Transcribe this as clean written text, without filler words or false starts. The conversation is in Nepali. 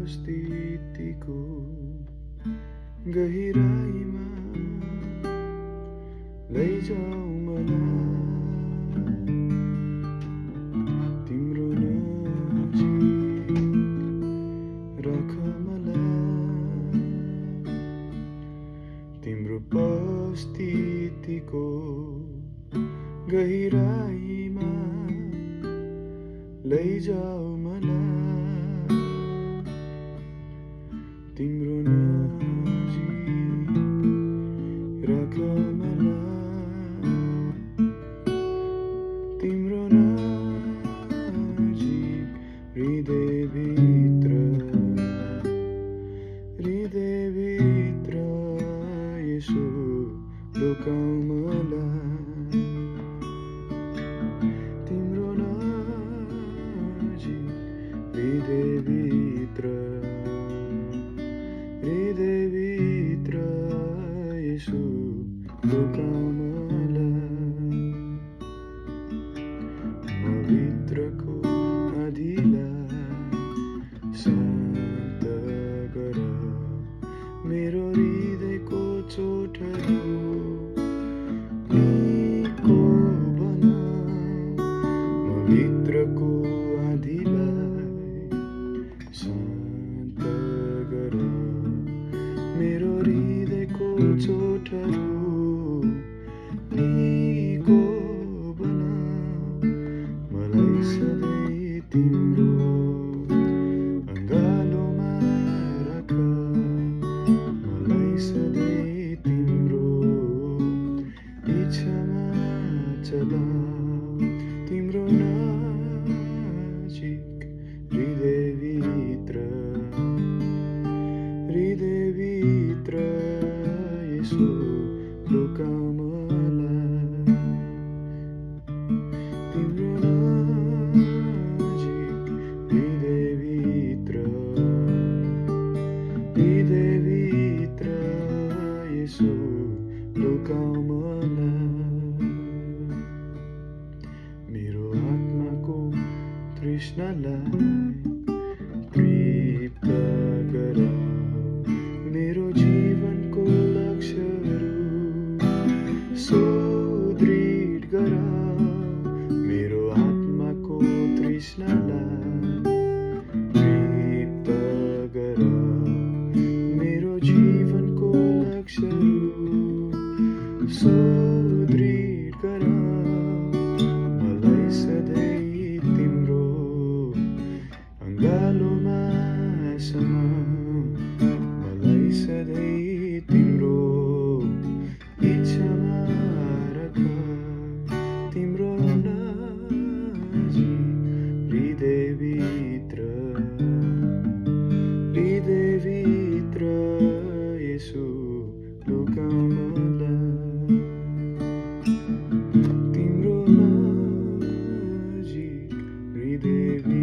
उपस्थितिको गहिराईमा लैजाऊ मलाई तिम्रो नजिक राख मलाई तिम्रो उपस्थितिको गहिराईमा लैजाऊ मलाई तिम्रो नजिक राख मलाई तिम्रो नजिक हृदयभित्र यसो लुकाऊ मलाई तिम्रो नजिक हृदयभित्र यसो लुकाऊ मलाई म भित्रको आँधीलाई शान्त गर मेरो हृदयको चोटहरू निको बनाऊ म भित्रको आँधीलाई शान्त गर मेरो हृदयको चोटहरू निको बनाऊ मलाई सधैँ तिम्रो अँगालोमा राख मलाई सधैँ तिम्रो इच्छामा चलाऊ तिम्रो नजिक हृदयभित्र यसो लुकाऊ मलाई तिम्रो नजिक हृदयभित्र यसो लुकाऊ मलाई मेरो आत्माको तृष्णालाई तृप्त गर मेरो जीवनको लक्ष्यहरू सुदृढ गर मेरो आत्माको तृष्णालाई तृप्त गर मेरो जीवनको लक्ष्यहरू सुदृढ गर मलाई सधैँ तिम्रो अँगालोमा समाऊ मलाई सधैँ तिम्रो इच्छामा राख तिम्रो नजिक हृदयभित्र यसो लुकाऊ मलाई तिम्रो नजिक हृदयभित्र